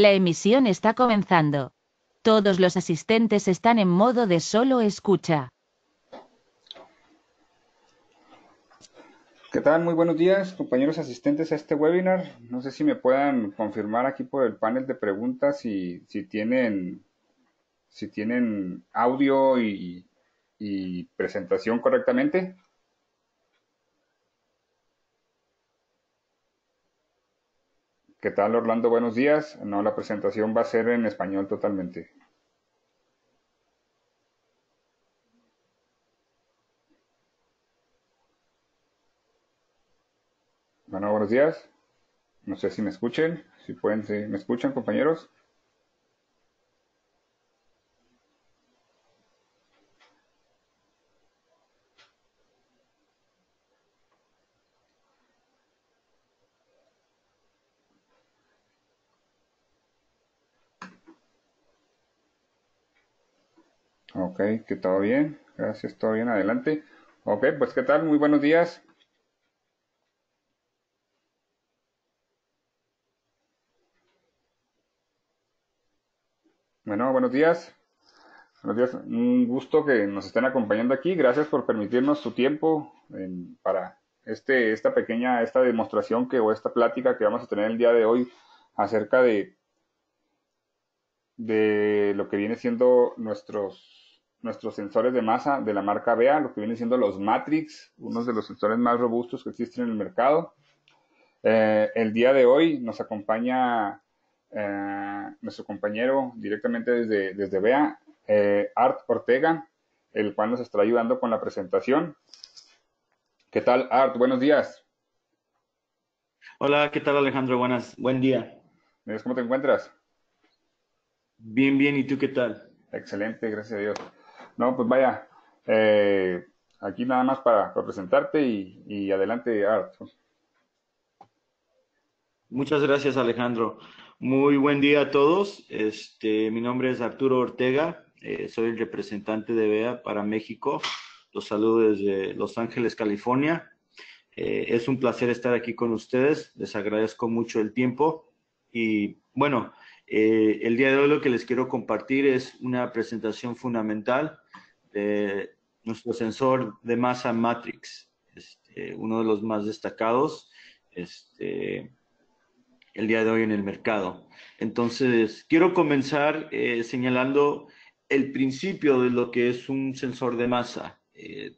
La emisión está comenzando. Todos los asistentes están en modo de solo escucha. ¿Qué tal? Muy buenos días, compañeros asistentes a este webinar. No sé si me puedan confirmar aquí por el panel de preguntas si tienen audio y presentación correctamente. ¿Qué tal, Orlando? Buenos días. No, la presentación va a ser en español totalmente. Bueno, buenos días. No sé si me escuchen, si pueden, si me escuchan, compañeros. Ok, que todo bien. Gracias, todo bien, adelante. Ok, pues ¿qué tal? Muy buenos días. Bueno, buenos días. Buenos días, un gusto que nos estén acompañando aquí. Gracias por permitirnos su tiempo para esta demostración o esta plática que vamos a tener el día de hoy acerca de lo que viene siendo nuestros sensores de masa de la marca BEA, lo que vienen siendo los Matrix, uno de los sensores más robustos que existen en el mercado. El día de hoy nos acompaña nuestro compañero directamente desde BEA, Art Ortega, el cual nos estará ayudando con la presentación. ¿Qué tal, Art? Buenos días. Hola, ¿qué tal Alejandro? Buen día. ¿Cómo te encuentras? Bien, bien, ¿y tú qué tal? Excelente, gracias a Dios. No, pues vaya, eh, aquí nada más para presentarte y adelante, Art. Muchas gracias Alejandro. Muy buen día a todos. Mi nombre es Arturo Ortega, soy el representante de BEA para México. Los saludo desde Los Ángeles, California. Es un placer estar aquí con ustedes. Les agradezco mucho el tiempo. Y bueno, el día de hoy lo que les quiero compartir es una presentación fundamental de nuestro sensor de masa Matrix, uno de los más destacados el día de hoy en el mercado. Entonces, quiero comenzar señalando el principio de lo que es un sensor de masa,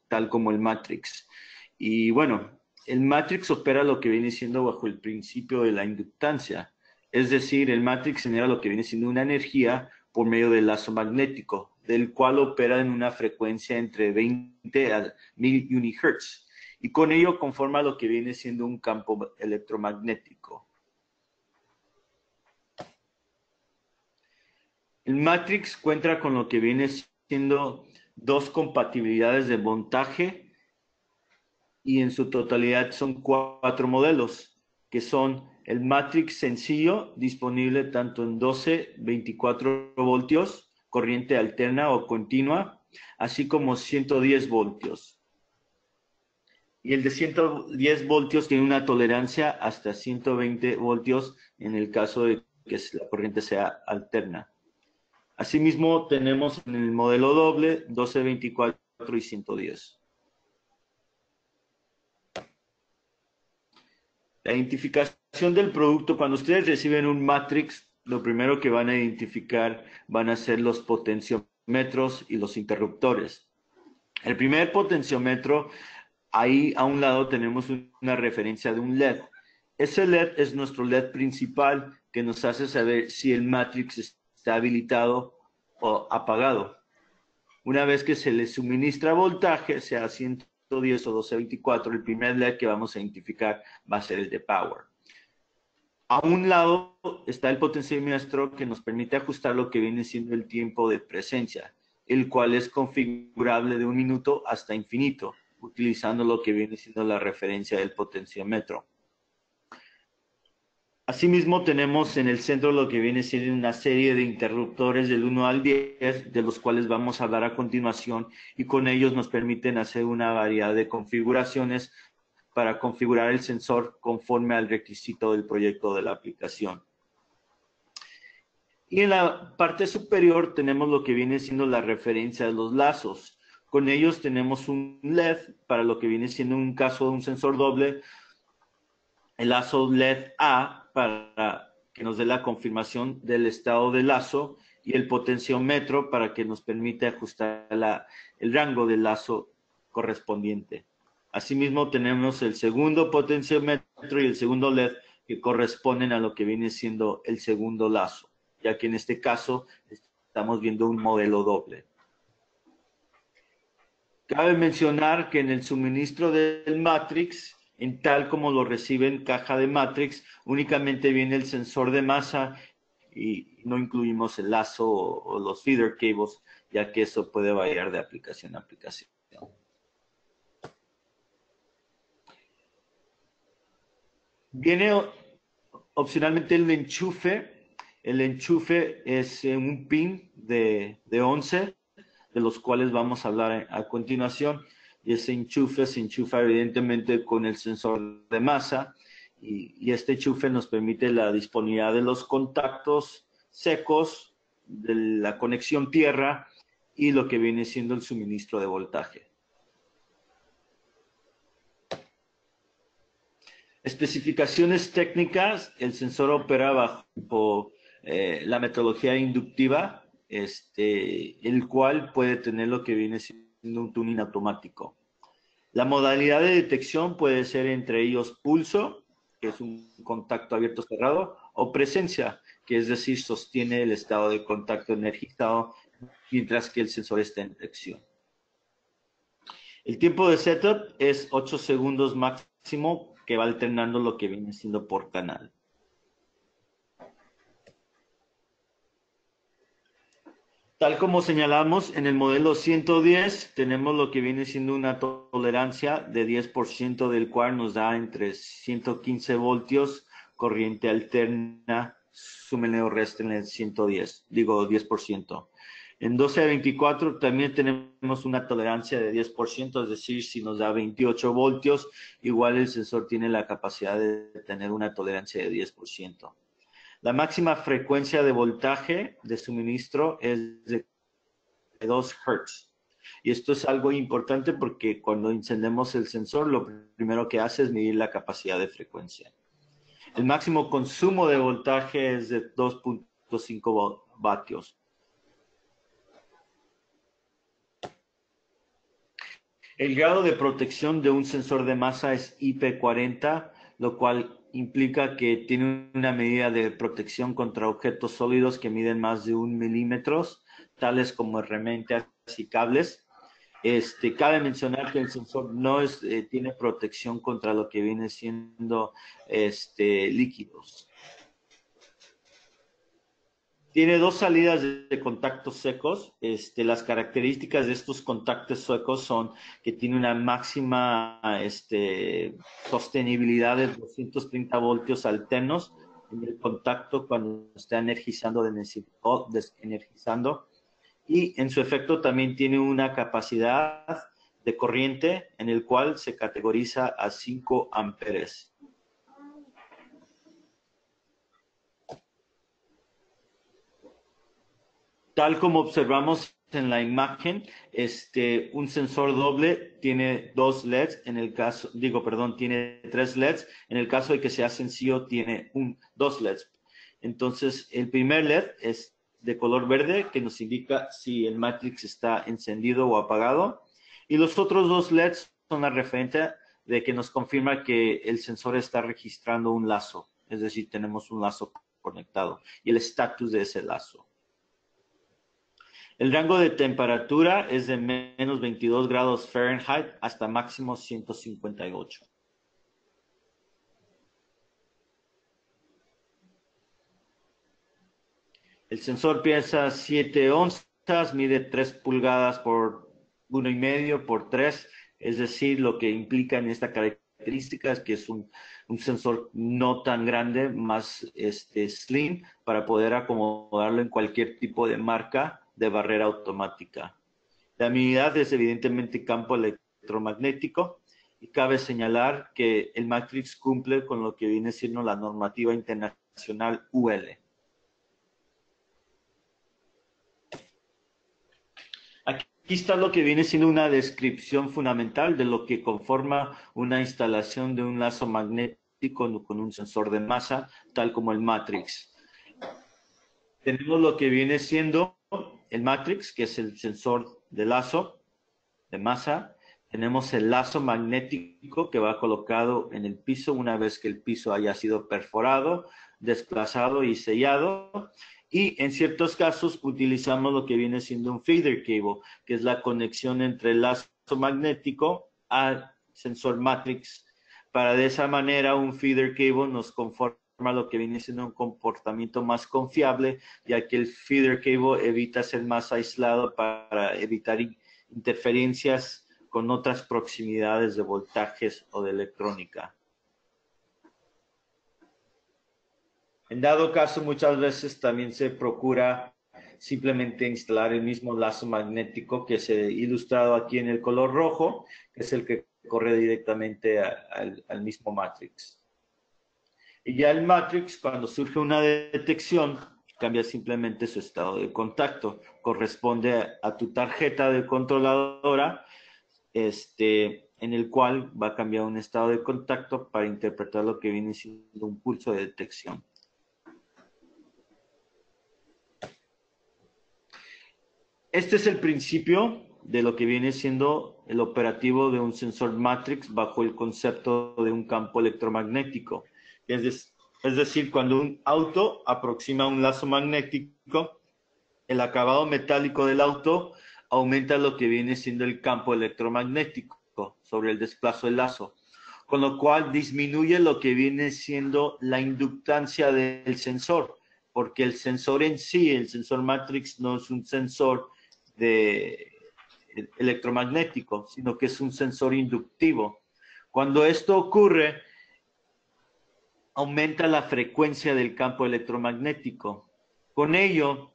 tal como el Matrix. Y bueno, el Matrix opera lo que viene siendo bajo el principio de la inductancia. Es decir, el Matrix genera lo que viene siendo una energía por medio del lazo magnético, del cual opera en una frecuencia entre 20 a 1000 unihertz. Y con ello conforma lo que viene siendo un campo electromagnético. El Matrix cuenta con lo que viene siendo dos compatibilidades de montaje y en su totalidad son 4 modelos, que son el Matrix sencillo, disponible tanto en 12, 24 voltios, corriente alterna o continua, así como 110 voltios. Y el de 110 voltios tiene una tolerancia hasta 120 voltios en el caso de que la corriente sea alterna. Asimismo, tenemos en el modelo doble 12, 24 y 110. La identificación del producto, cuando ustedes reciben un Matrix, lo primero que van a identificar van a ser los potenciómetros y los interruptores. El primer potenciómetro, ahí a un lado tenemos una referencia de un LED. Ese LED es nuestro LED principal que nos hace saber si el Matrix está habilitado o apagado. Una vez que se le suministra voltaje, sea 110 o 1224, el primer LED que vamos a identificar va a ser el de power. A un lado está el potenciómetro que nos permite ajustar lo que viene siendo el tiempo de presencia, el cual es configurable de 1 minuto hasta infinito, utilizando lo que viene siendo la referencia del potenciómetro. Asimismo, tenemos en el centro lo que viene siendo una serie de interruptores del 1 al 10, de los cuales vamos a hablar a continuación, y con ellos nos permiten hacer una variedad de configuraciones para configurar el sensor conforme al requisito del proyecto de la aplicación. Y en la parte superior tenemos lo que viene siendo la referencia de los lazos. Con ellos tenemos un LED para lo que viene siendo un caso de un sensor doble, el lazo LED A para que nos dé la confirmación del estado del lazo y el potenciómetro para que nos permita ajustar el rango del lazo correspondiente. Asimismo tenemos el segundo potenciómetro y el segundo LED que corresponden a lo que viene siendo el segundo lazo, ya que en este caso estamos viendo un modelo doble. Cabe mencionar que en el suministro del Matrix, en tal como lo recibe en caja de Matrix, únicamente viene el sensor de masa y no incluimos el lazo o los feeder cables, ya que eso puede variar de aplicación a aplicación. Viene opcionalmente el enchufe. El enchufe es un pin de 11, de los cuales vamos a hablar a continuación. Y ese enchufe se enchufa evidentemente con el sensor de masa. Y este enchufe nos permite la disponibilidad de los contactos secos, de la conexión tierra y lo que viene siendo el suministro de voltaje. Especificaciones técnicas: el sensor opera bajo la metodología inductiva, el cual puede tener lo que viene siendo un tuning automático. La modalidad de detección puede ser entre ellos pulso, que es un contacto abierto cerrado, o presencia, que es decir, sostiene el estado de contacto energizado mientras que el sensor está en detección. El tiempo de setup es 8 segundos máximo, que va alternando lo que viene siendo por canal. Tal como señalamos, en el modelo 110 tenemos lo que viene siendo una tolerancia de 10%, del cual nos da entre 115 voltios, corriente alterna, súmenle o resten el 110, digo 10%. En 12 a 24 también tenemos una tolerancia de 10%, es decir, si nos da 28 voltios, igual el sensor tiene la capacidad de tener una tolerancia de 10%. La máxima frecuencia de voltaje de suministro es de 2 Hz. Y esto es algo importante porque cuando encendemos el sensor, lo primero que hace es medir la capacidad de frecuencia. El máximo consumo de voltaje es de 2.5 vatios. El grado de protección de un sensor de masa es IP40, lo cual implica que tiene una medida de protección contra objetos sólidos que miden más de 1 milímetro, tales como herramientas y cables. Cabe mencionar que el sensor no tiene protección contra lo que viene siendo líquidos. Tiene dos salidas de contactos secos. Las características de estos contactos secos son que tiene una máxima sostenibilidad de 230 voltios alternos en el contacto cuando está energizando o desenergizando. Y en su efecto también tiene una capacidad de corriente en el cual se categoriza a 5 amperes. Tal como observamos en la imagen, un sensor doble tiene dos LEDs, tiene 3 LEDs. En el caso de que sea sencillo, tiene 2 LEDs. Entonces, el primer LED es de color verde, que nos indica si el Matrix está encendido o apagado. Y los otros 2 LEDs son la referencia de que nos confirma que el sensor está registrando un lazo. Es decir, tenemos un lazo conectado y el estatus de ese lazo. El rango de temperatura es de menos 22 grados Fahrenheit hasta máximo 158. El sensor pesa 7 onzas, mide 3 pulgadas por 1,5 por 3, es decir, lo que implica en esta característica es que es un sensor no tan grande, más slim, para poder acomodarlo en cualquier tipo de marca de barrera automática. La amenidad es evidentemente campo electromagnético y cabe señalar que el Matrix cumple con lo que viene siendo la normativa internacional UL. está lo que viene siendo una descripción fundamental de lo que conforma una instalación de un lazo magnético con un sensor de masa, tal como el Matrix. Tenemos lo que viene siendo el Matrix, que es el sensor de lazo de masa. Tenemos el lazo magnético que va colocado en el piso una vez que el piso haya sido perforado, desplazado y sellado. Y en ciertos casos utilizamos lo que viene siendo un feeder cable, que es la conexión entre el lazo magnético al sensor Matrix. Para de esa manera un feeder cable nos conforma lo que viene siendo un comportamiento más confiable, ya que el feeder cable evita ser más aislado para evitar interferencias con otras proximidades de voltajes o de electrónica. En dado caso, muchas veces también se procura simplemente instalar el mismo lazo magnético que se ha ilustrado aquí en el color rojo, que es el que corre directamente al mismo Matrix. Y ya el Matrix, cuando surge una detección, cambia simplemente su estado de contacto. Corresponde a tu tarjeta de controladora, en el cual va a cambiar un estado de contacto para interpretar lo que viene siendo un pulso de detección. Este es el principio de lo que viene siendo el operativo de un sensor Matrix bajo el concepto de un campo electromagnético. Es decir, cuando un auto aproxima un lazo magnético, el acabado metálico del auto aumenta lo que viene siendo el campo electromagnético sobre el desplazo del lazo, con lo cual disminuye lo que viene siendo la inductancia del sensor, porque el sensor en sí, el sensor Matrix, no es un sensor electromagnético, sino que es un sensor inductivo. Cuando esto ocurre, aumenta la frecuencia del campo electromagnético. Con ello,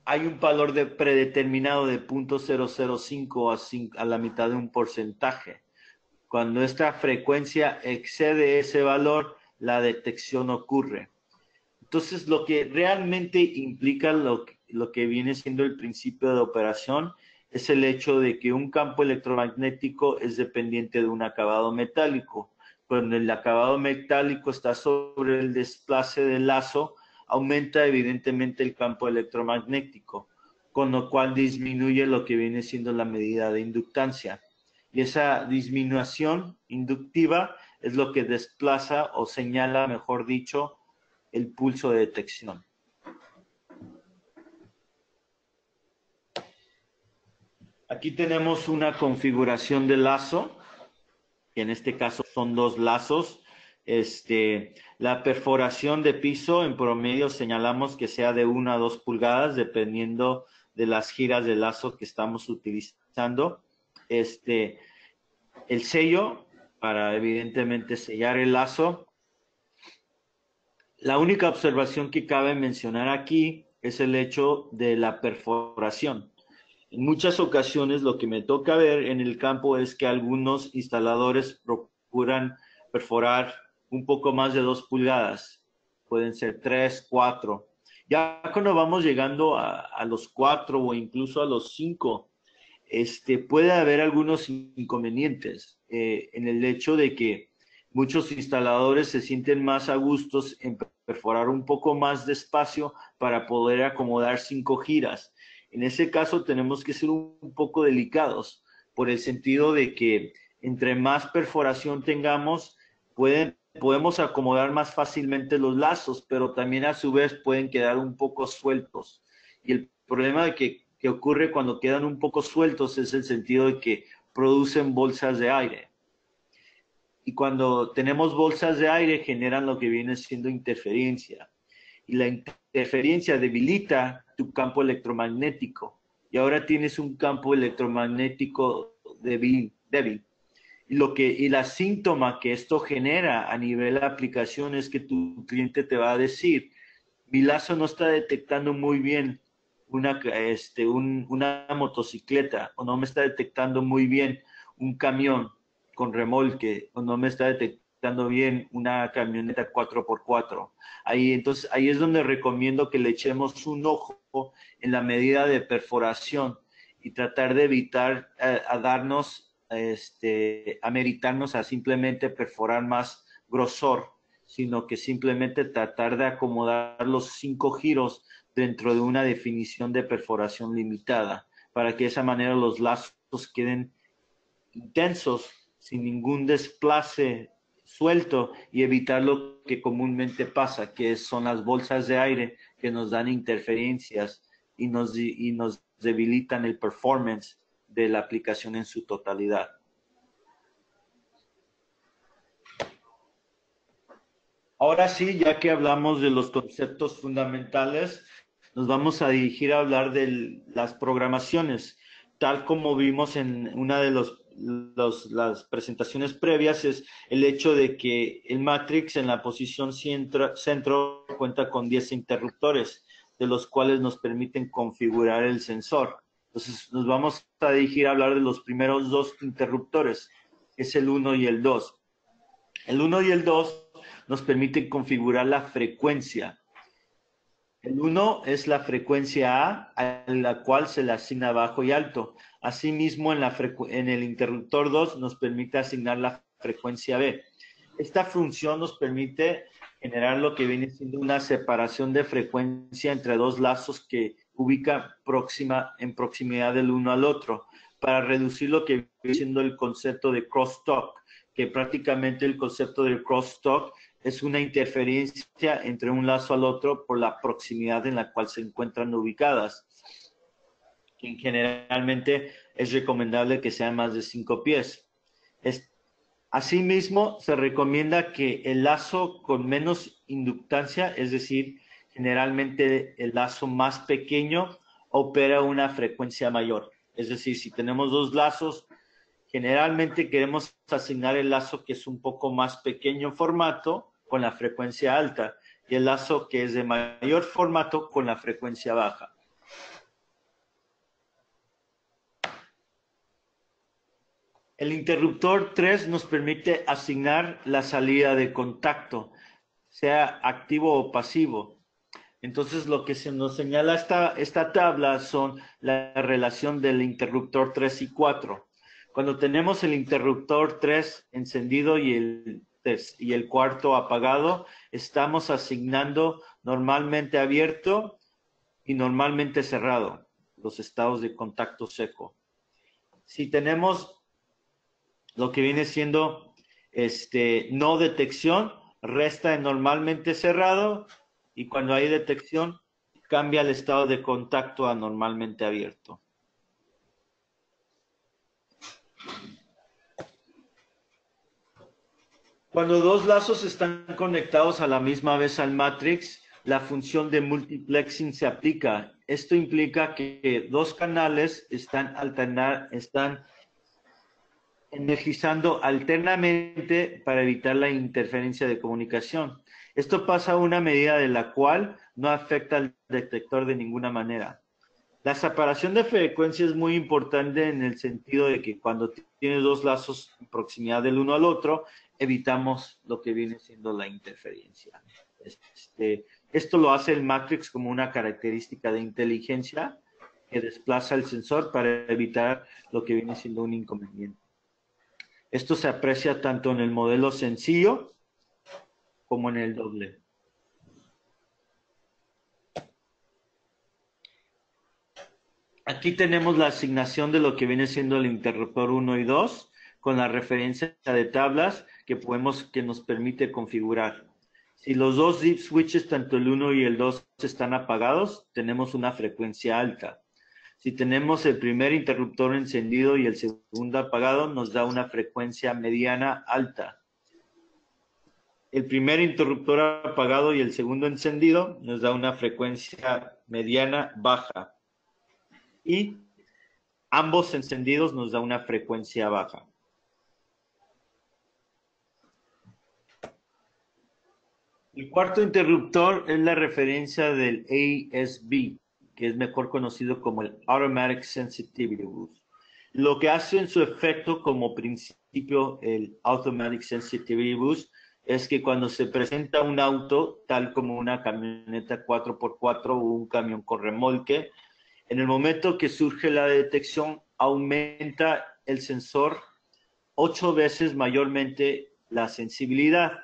hay un valor predeterminado de 0.005 a la mitad de un porcentaje. Cuando esta frecuencia excede ese valor, la detección ocurre. Entonces, lo que realmente implica lo que viene siendo el principio de operación es el hecho de que un campo electromagnético es dependiente de un acabado metálico. Cuando el acabado metálico está sobre el desplace del lazo, aumenta evidentemente el campo electromagnético, con lo cual disminuye lo que viene siendo la medida de inductancia. Y esa disminución inductiva es lo que desplaza o señala, mejor dicho, el pulso de detección. Aquí tenemos una configuración de lazo, que en este caso son dos lazos. La perforación de piso en promedio señalamos que sea de 1 a 2 pulgadas, dependiendo de las giras de lazo que estamos utilizando. El sello, para evidentemente sellar el lazo. La única observación que cabe mencionar aquí es el hecho de la perforación. En muchas ocasiones lo que me toca ver en el campo es que algunos instaladores procuran perforar un poco más de 2 pulgadas. Pueden ser 3, 4. Ya cuando vamos llegando a los 4 o incluso a los 5, puede haber algunos inconvenientes en el hecho de que muchos instaladores se sienten más a gustos en perforar un poco más de espacio para poder acomodar 5 giras. En ese caso tenemos que ser un poco delicados, por el sentido de que entre más perforación tengamos, podemos acomodar más fácilmente los lazos, pero también a su vez pueden quedar un poco sueltos. Y el problema que ocurre cuando quedan un poco sueltos es el sentido de que producen bolsas de aire. Y cuando tenemos bolsas de aire generan lo que viene siendo interferencia. Y la interferencia debilita tu campo electromagnético. Y ahora tienes un campo electromagnético débil. Y la síntoma que esto genera a nivel de aplicación es que tu cliente te va a decir, mi lazo no está detectando muy bien una motocicleta, o no me está detectando muy bien un camión con remolque, o no me está detectando bien una camioneta 4x4. Entonces, ahí es donde recomiendo que le echemos un ojo en la medida de perforación y tratar de evitar ameritarnos a simplemente perforar más grosor, sino que simplemente tratar de acomodar los 5 giros dentro de una definición de perforación limitada, para que de esa manera los lazos queden intensos, sin ningún desplace suelto, y evitar lo que comúnmente pasa, que son las bolsas de aire que nos dan interferencias y nos debilitan el performance de la aplicación en su totalidad. Ahora sí, ya que hablamos de los conceptos fundamentales, nos vamos a dirigir a hablar de las programaciones. Tal como vimos en una de las presentaciones previas, es el hecho de que el Matrix en la posición centro cuenta con 10 interruptores, de los cuales nos permiten configurar el sensor. Entonces, nos vamos a dirigir a hablar de los primeros 2 interruptores, que es el 1 y el 2. El 1 y el 2 nos permiten configurar la frecuencia. El 1 es la frecuencia A, a la cual se le asigna bajo y alto. Asimismo, en el interruptor 2 nos permite asignar la frecuencia B. Esta función nos permite generar lo que viene siendo una separación de frecuencia entre 2 lazos que ubica en proximidad del uno al otro, para reducir lo que viene siendo el concepto de crosstalk, que prácticamente el concepto del crosstalk es una interferencia entre un lazo al otro por la proximidad en la cual se encuentran ubicadas. Generalmente es recomendable que sean más de 5 pies. Asimismo, se recomienda que el lazo con menos inductancia, es decir, generalmente el lazo más pequeño, opera a una frecuencia mayor. Es decir, si tenemos 2 lazos, generalmente queremos asignar el lazo que es un poco más pequeño en formato con la frecuencia alta, y el lazo que es de mayor formato con la frecuencia baja. El interruptor 3 nos permite asignar la salida de contacto, sea activo o pasivo. Entonces, lo que se nos señala esta tabla son la relación del interruptor 3 y 4. Cuando tenemos el interruptor 3 encendido y el cuarto apagado, estamos asignando normalmente abierto y normalmente cerrado los estados de contacto seco. Si tenemos lo que viene siendo no detección, resta en normalmente cerrado, y cuando hay detección, cambia el estado de contacto a normalmente abierto. Cuando 2 lazos están conectados a la misma vez al Matrix, la función de multiplexing se aplica. Esto implica que 2 canales están energizando alternamente para evitar la interferencia de comunicación. Esto pasa a una medida de la cual no afecta al detector de ninguna manera. La separación de frecuencia es muy importante en el sentido de que cuando tienes 2 lazos en proximidad del uno al otro, evitamos lo que viene siendo la interferencia. Esto lo hace el Matrix como una característica de inteligencia que desplaza el sensor para evitar lo que viene siendo un inconveniente. Esto se aprecia tanto en el modelo sencillo como en el doble. Aquí tenemos la asignación de lo que viene siendo el interruptor 1 y 2 con la referencia de tablas que nos permite configurar. Si los 2 dip switches, tanto el 1 y el 2, están apagados, tenemos una frecuencia alta. Si tenemos el primer interruptor encendido y el segundo apagado, nos da una frecuencia mediana alta. El primer interruptor apagado y el segundo encendido nos da una frecuencia mediana baja. Y ambos encendidos nos da una frecuencia baja. El cuarto interruptor es la referencia del ASB, que es mejor conocido como el Automatic Sensitivity Boost. Lo que hace en su efecto como principio el Automatic Sensitivity Boost es que cuando se presenta un auto, tal como una camioneta 4x4 o un camión con remolque, En el momento que surge la detección, aumenta el sensor 8 veces mayormente la sensibilidad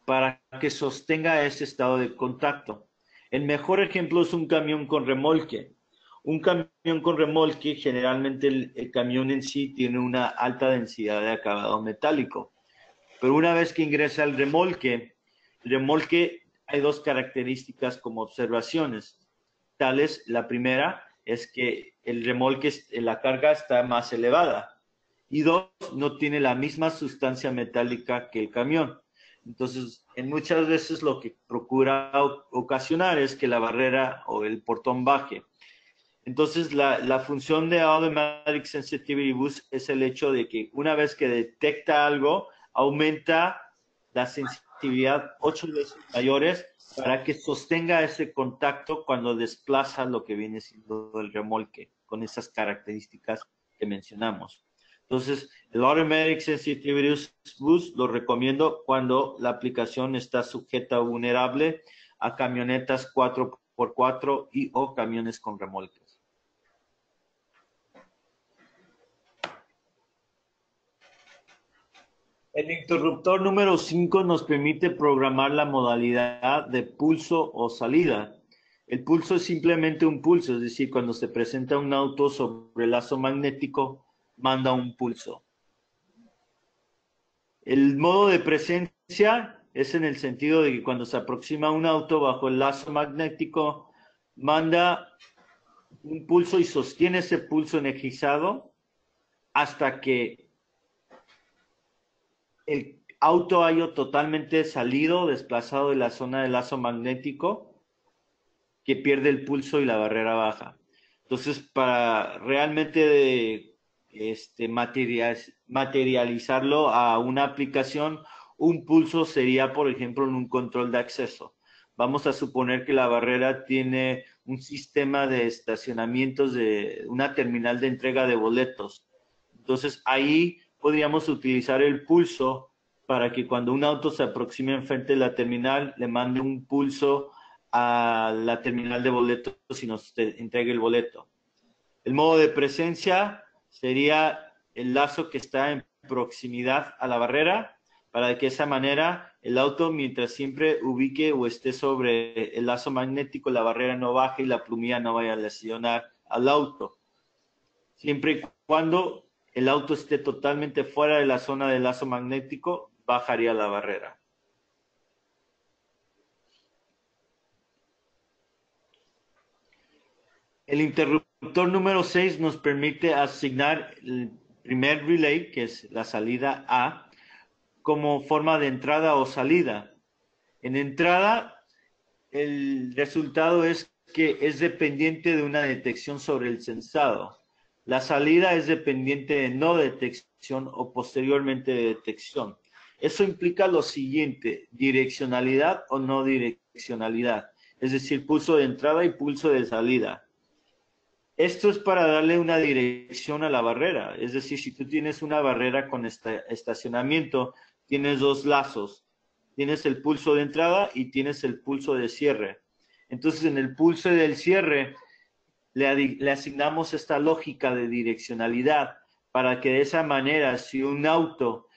para que sostenga ese estado de contacto. El mejor ejemplo es un camión con remolque. Un camión con remolque, generalmente el camión en sí tiene una alta densidad de acabado metálico. Pero una vez que ingresa el remolque hay dos características como observaciones. Tales, la primera es que el remolque, la carga está más elevada. Y dos, no tiene la misma sustancia metálica que el camión. Entonces, muchas veces lo que procura ocasionar es que la barrera o el portón baje. Entonces, la función de Automatic Sensitivity Boost es el hecho de que una vez que detecta algo, aumenta la sensibilidad 8 veces mayores para que sostenga ese contacto cuando desplaza lo que viene siendo el remolque, con esas características que mencionamos. Entonces, el Automatic Sensitivity Boost lo recomiendo cuando la aplicación está sujeta o vulnerable a camionetas 4x4 y o camiones con remolques. El interruptor número 5 nos permite programar la modalidad de pulso o salida. El pulso es simplemente un pulso, es decir, cuando se presenta un auto sobre el lazo magnético, manda un pulso. El modo de presencia es en el sentido de que cuando se aproxima un auto bajo el lazo magnético, manda un pulso y sostiene ese pulso energizado hasta que el auto haya totalmente salido, desplazado de la zona del lazo magnético, que pierde el pulso y la barrera baja. Entonces, para realmente materializarlo a una aplicación, un pulso sería, por ejemplo, en un control de acceso. Vamos a suponer que la barrera tiene un sistema de estacionamientos de una terminal de entrega de boletos. Entonces, ahí podríamos utilizar el pulso para que cuando un auto se aproxime enfrente de la terminal, le mande un pulso a la terminal de boletos y nos entregue el boleto. El modo de presencia sería el lazo que está en proximidad a la barrera, para que de esa manera el auto, mientras siempre ubique o esté sobre el lazo magnético, la barrera no baje y la plumilla no vaya a lesionar al auto. Siempre y cuando el auto esté totalmente fuera de la zona del lazo magnético, bajaría la barrera. El interruptor número 6 nos permite asignar el primer relay, que es la salida A, como forma de entrada o salida. En entrada, el resultado es que es dependiente de una detección sobre el sensado. La salida es dependiente de no detección o posteriormente de detección. Eso implica lo siguiente: direccionalidad o no direccionalidad, es decir, pulso de entrada y pulso de salida. Esto es para darle una dirección a la barrera, es decir, si tú tienes una barrera con estacionamiento, tienes dos lazos, tienes el pulso de entrada y tienes el pulso de cierre. Entonces, en el pulso del cierre le asignamos esta lógica de direccionalidad para que de esa manera, si un auto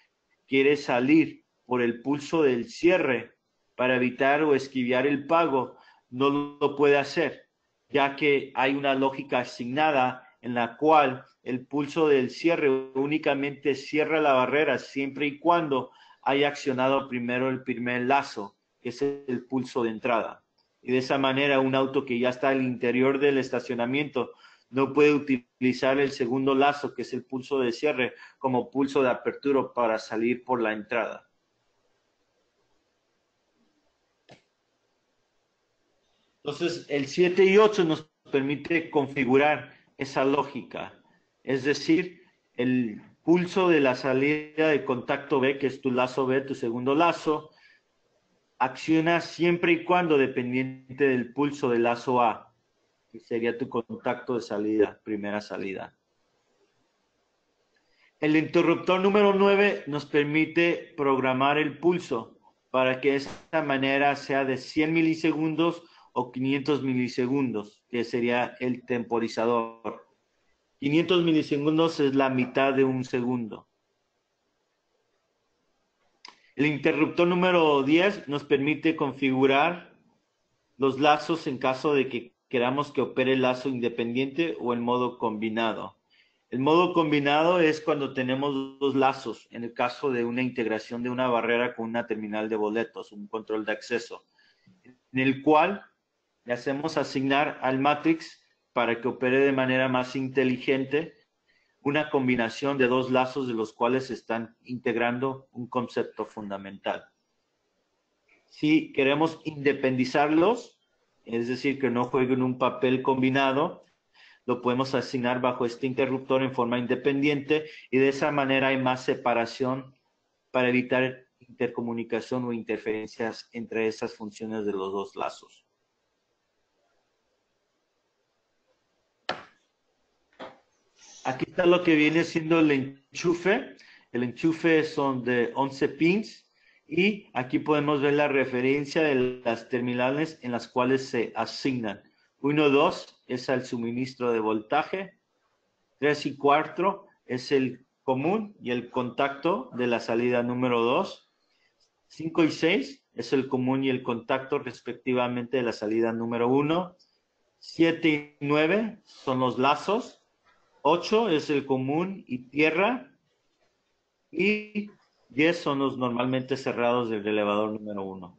quiere salir por el pulso del cierre para evitar o esquivar el pago, no lo puede hacer, ya que hay una lógica asignada en la cual el pulso del cierre únicamente cierra la barrera siempre y cuando haya accionado primero el primer lazo, que es el pulso de entrada. Y de esa manera un auto que ya está al interior del estacionamiento no puede utilizar el segundo lazo, que es el pulso de cierre, como pulso de apertura para salir por la entrada. Entonces, el 7 y 8 nos permite configurar esa lógica. Es decir, el pulso de la salida de contacto B, que es tu lazo B, tu segundo lazo, acciona siempre y cuando dependiente del pulso del lazo A, que sería tu contacto de salida, primera salida. El interruptor número 9 nos permite programar el pulso para que de esta manera sea de 100 milisegundos o 500 milisegundos, que sería el temporizador. 500 milisegundos es la mitad de un segundo. El interruptor número 10 nos permite configurar los lazos en caso de que queramos que opere el lazo independiente o en modo combinado. El modo combinado es cuando tenemos dos lazos, en el caso de una integración de una barrera con una terminal de boletos, un control de acceso, en el cual le hacemos asignar al Matrix para que opere de manera más inteligente una combinación de dos lazos de los cuales se están integrando un concepto fundamental. Si queremos independizarlos, es decir, que no jueguen un papel combinado, lo podemos asignar bajo este interruptor en forma independiente y de esa manera hay más separación para evitar intercomunicación o interferencias entre esas funciones de los dos lazos. Aquí está lo que viene siendo el enchufe. El enchufe son de 11 pins y aquí podemos ver la referencia de las terminales en las cuales se asignan. 1, 2 es el suministro de voltaje. 3 y 4 es el común y el contacto de la salida número 2. 5 y 6 es el común y el contacto respectivamente de la salida número 1. 7 y 9 son los lazos. 8 es el común y tierra. Y 10 son los normalmente cerrados del elevador número 1.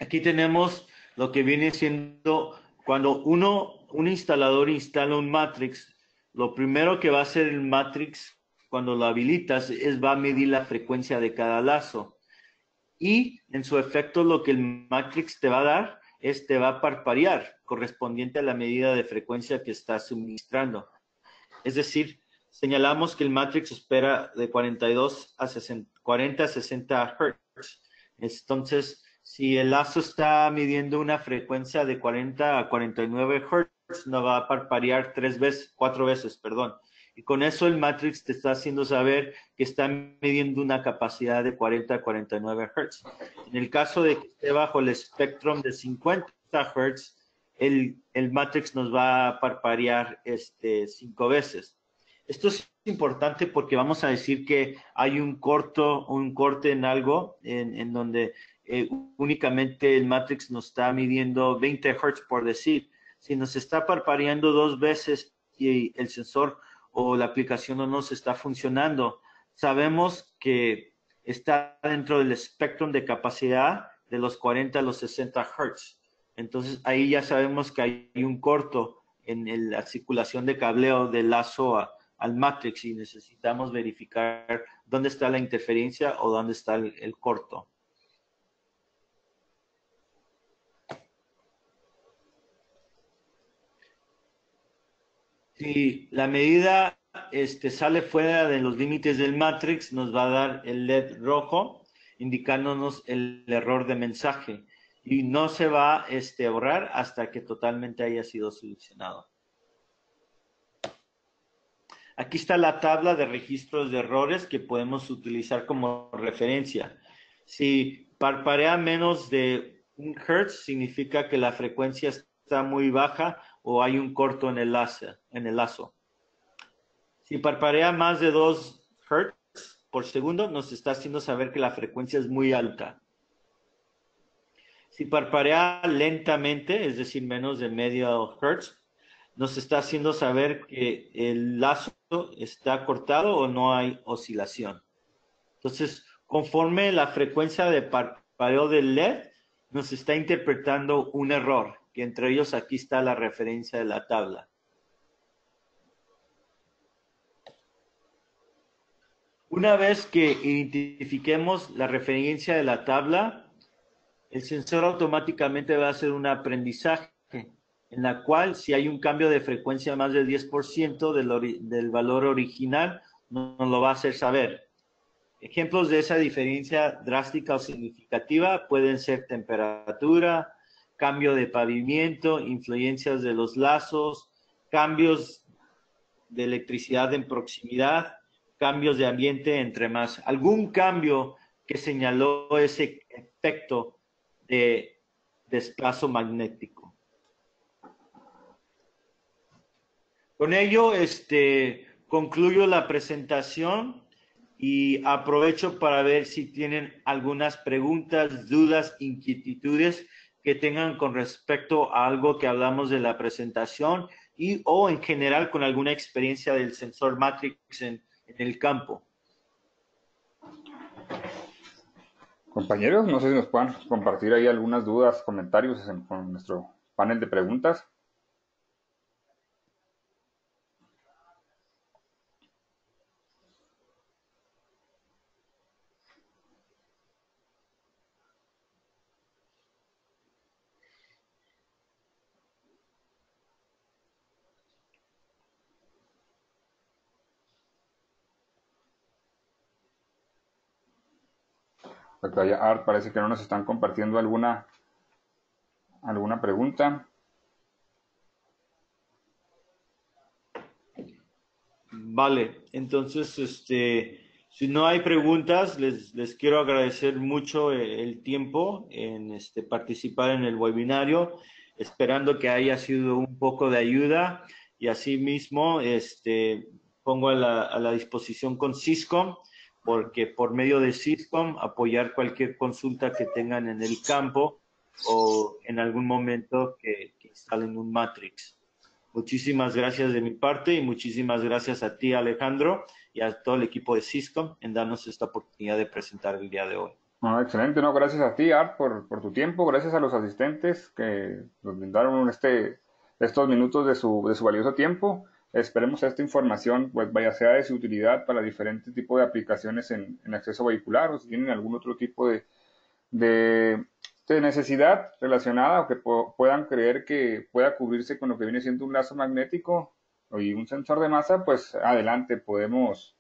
Aquí tenemos lo que viene siendo cuando un instalador instala un Matrix, lo primero que va a hacer el Matrix cuando lo habilitas es va a medir la frecuencia de cada lazo. Y en su efecto lo que el Matrix te va a dar es te va a parpadear correspondiente a la medida de frecuencia que está suministrando. Es decir, señalamos que el Matrix espera de 42 a 60, 40 a 60 Hz. Entonces, si el lazo está midiendo una frecuencia de 40 a 49 Hz, no va a parpadear 4 veces, perdón. Y con eso el Matrix te está haciendo saber que está midiendo una capacidad de 40 a 49 Hz. En el caso de que esté bajo el espectro de 50 Hz, el Matrix nos va a parpadear 5 veces. Esto es importante porque vamos a decir que hay un corte en algo en donde únicamente el Matrix nos está midiendo 20 Hz por decir. Si nos está parpadeando 2 veces y el sensor o la aplicación no nos está funcionando, sabemos que está dentro del espectro de capacidad de los 40 a los 60 Hz. Entonces ahí ya sabemos que hay un corto en la circulación de cableo del lazo al Matrix y necesitamos verificar dónde está la interferencia o dónde está el corto. Si la medida sale fuera de los límites del Matrix, nos va a dar el LED rojo, indicándonos el error de mensaje. Y no se va a borrar hasta que totalmente haya sido solucionado. Aquí está la tabla de registros de errores que podemos utilizar como referencia. Si parpadea menos de 1 Hz, significa que la frecuencia está muy baja o hay un corto en el lazo. Si parpadea más de 2 Hz por segundo, nos está haciendo saber que la frecuencia es muy alta. Si parpadea lentamente, es decir, menos de medio Hz, nos está haciendo saber que el lazo está cortado o no hay oscilación. Entonces, conforme la frecuencia de parpadeo del LED, nos está interpretando un error, que entre ellos aquí está la referencia de la tabla. Una vez que identifiquemos la referencia de la tabla, el sensor automáticamente va a hacer un aprendizaje en la cual si hay un cambio de frecuencia más del 10% del valor original, nos lo va a hacer saber. Ejemplos de esa diferencia drástica o significativa pueden ser temperatura, cambio de pavimento, influencias de los lazos, cambios de electricidad en proximidad, cambios de ambiente entre más. ¿Algún cambio que señaló ese efecto de desplazo magnético? Con ello, concluyo la presentación y aprovecho para ver si tienen algunas preguntas, dudas, inquietudes que tengan con respecto a algo que hablamos de la presentación y o en general con alguna experiencia del sensor Matrix en el campo. Compañeros, no sé si nos puedan compartir ahí algunas dudas, comentarios con nuestro panel de preguntas. Pantalla Art parece que no nos están compartiendo alguna pregunta. Vale, entonces, si no hay preguntas, les quiero agradecer mucho el tiempo en participar en el webinario, esperando que haya sido un poco de ayuda y asimismo pongo a la disposición con Syscom, porque por medio de Syscom apoyar cualquier consulta que tengan en el campo o en algún momento que instalen un Matrix. Muchísimas gracias de mi parte y muchísimas gracias a ti, Alejandro, y a todo el equipo de Syscom en darnos esta oportunidad de presentar el día de hoy. No, excelente, no, gracias a ti, Art, por tu tiempo, gracias a los asistentes que nos brindaron estos minutos de su valioso tiempo. Esperemos que esta información pues vaya sea de su utilidad para diferentes tipos de aplicaciones en acceso vehicular, o si tienen algún otro tipo de necesidad relacionada o que puedan creer que pueda cubrirse con lo que viene siendo un lazo magnético y un sensor de masa, pues adelante, podemos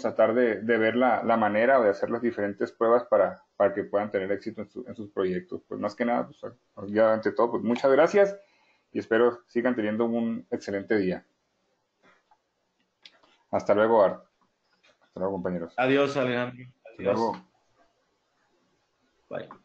tratar de ver la manera o de hacer las diferentes pruebas para que puedan tener éxito en sus proyectos. Pues más que nada, pues, ya ante todo, pues muchas gracias y espero sigan teniendo un excelente día. Hasta luego, Art. Hasta luego, compañeros. Adiós, Alejandro. Hasta luego. Bye.